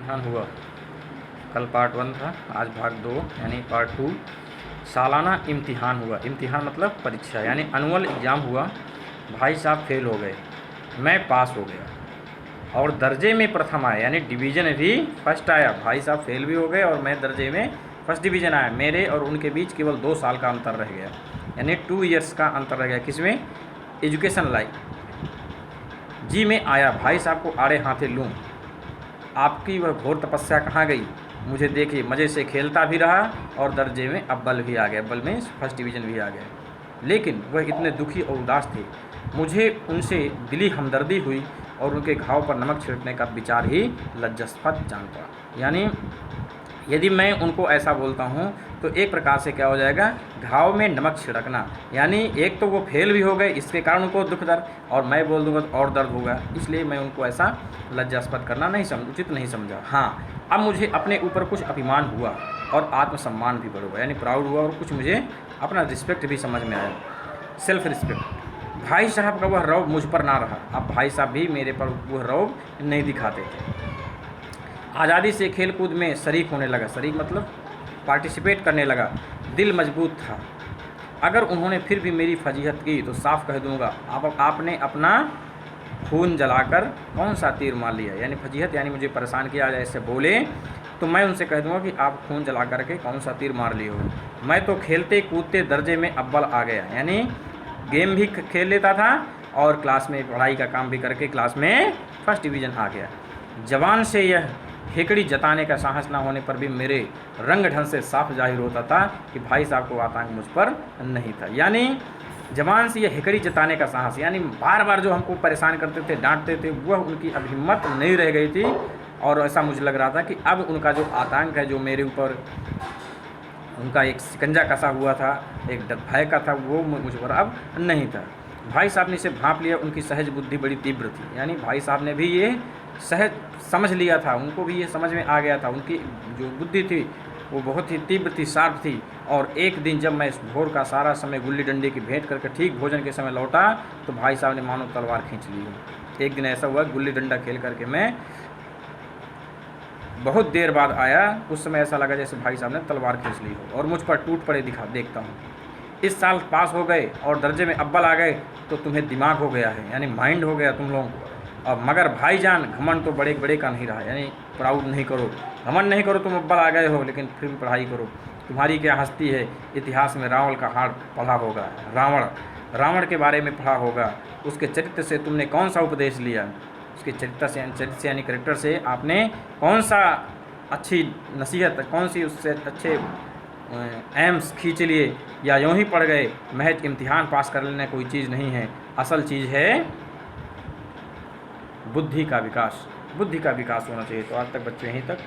इम्तिहान हुआ। कल पार्ट 1 था, आज भाग 2 यानी पार्ट 2। सालाना इम्तिहान हुआ। इम्तिहान मतलब परीक्षा, यानी एनुअल एग्ज़ाम हुआ। भाई साहब फेल हो गए, मैं पास हो गया और दर्जे में प्रथम आया, यानी डिवीज़न भी फर्स्ट आया। भाई साहब फेल भी हो गए और मैं दर्जे में फर्स्ट डिवीज़न आया। मेरे और उनके बीच केवल 2 साल का अंतर रह गया, यानी 2 ईयर्स का अंतर रह गया। किसमें? Education life. जी मैं आया, भाई साहब को आड़े हाथे लूँ। आपकी वह घोर तपस्या कहाँ गई? मुझे देखिए, मज़े से खेलता भी रहा और दर्जे में अव्वल भी आ गया, अव्वल में फर्स्ट डिवीज़न भी आ गया। लेकिन वह इतने दुखी और उदास थे, मुझे उनसे दिली हमदर्दी हुई और उनके घाव पर नमक छिड़कने का विचार ही लज्जास्पद जान पड़ा। यानी यदि मैं उनको ऐसा बोलता हूँ तो एक प्रकार से क्या हो जाएगा, घाव में नमक छिड़कना। यानी एक तो वो फेल भी हो गए, इसके कारण उनको दुख दर्द, और मैं बोल दूँगा तो और दर्द होगा। इसलिए मैं उनको ऐसा लज्जास्पद करना उचित नहीं समझा। हाँ, अब मुझे अपने ऊपर कुछ अभिमान हुआ और आत्मसम्मान भी बढ़ हुआ, यानी प्राउड हुआ, और कुछ मुझे अपना रिस्पेक्ट भी समझ में आया, सेल्फ रिस्पेक्ट। भाई साहब का वह रौब मुझ पर ना रहा। अब भाई साहब भी मेरे पर वह रौब नहीं दिखाते थे। आज़ादी से खेल कूद में शरीक होने लगा, शरीक मतलब पार्टिसिपेट करने लगा। दिल मजबूत था। अगर उन्होंने फिर भी मेरी फजीहत की तो साफ कह दूंगा, आपने अपना खून जलाकर कौन सा तीर मार लिया। यानी फजीहत यानी मुझे परेशान किया, ऐसे बोले तो मैं उनसे कह दूंगा कि आप खून जला करके कौन सा तीर मार लिए हो। मैं तो खेलते कूदते दर्जे में अव्वल आ गया, यानी गेम भी खेल लेता था और क्लास में पढ़ाई का काम भी करके क्लास में फर्स्ट डिवीज़न आ गया। जवान से यह हेकड़ी जताने का साहस ना होने पर भी मेरे रंग ढंग से साफ जाहिर होता था कि भाई साहब को आतंक मुझ पर नहीं था। यानी जवान से यह हेकड़ी जताने का साहस, यानी बार बार जो हमको परेशान करते थे, डांटते थे, वह उनकी अब हिम्मत नहीं रह गई थी। और ऐसा मुझे लग रहा था कि अब उनका जो आतंक है, जो मेरे ऊपर उनका एक शिकंजा कसा हुआ था, एक भय का था, वो मुझ पर अब नहीं था। भाई साहब ने इसे भांप लिया। उनकी सहज बुद्धि बड़ी तीव्र थी, यानी भाई साहब ने भी ये सहज समझ लिया था, उनको भी ये समझ में आ गया था। उनकी जो बुद्धि थी वो बहुत ही तीव्र थी, शार्प थी। और एक दिन जब मैं भोर का सारा समय गुल्ली डंडे की भेंट करके ठीक भोजन के समय लौटा तो भाई साहब ने मानो तलवार खींच ली। एक दिन ऐसा हुआ, गुल्ली डंडा खेल करके मैं बहुत देर बाद आया, उस समय ऐसा लगा जैसे भाई साहब ने तलवार खींच ली हो और मुझ पर टूट पड़े देखता हूँ। इस साल पास हो गए और दर्जे में अव्वल आ गए तो तुम्हें दिमाग हो गया है, यानी माइंड हो गया तुम लोगों को। और मगर भाईजान घमंड तो बड़े बड़े का नहीं रहा, यानी प्राउड नहीं करो, घमंड नहीं करो। तुम अव्वल आ गए हो लेकिन फिर भी पढ़ाई करो। तुम्हारी क्या हस्ती है, इतिहास में रावण का हाल पढ़ा होगा, रावण के बारे में पढ़ा होगा। उसके चरित्र से तुमने कौन सा उपदेश लिया, उसके चरित्र से यानी करेक्टर से आपने कौन सा अच्छी नसीहत, कौन सी उससे अच्छे एम्स खींच लिए, या यूँ ही पढ़ गए। महज इम्तिहान पास कर लेना कोई चीज़ नहीं है, असल चीज़ है बुद्धि का विकास। बुद्धि का विकास होना चाहिए। तो आज तक बच्चे यहीं तक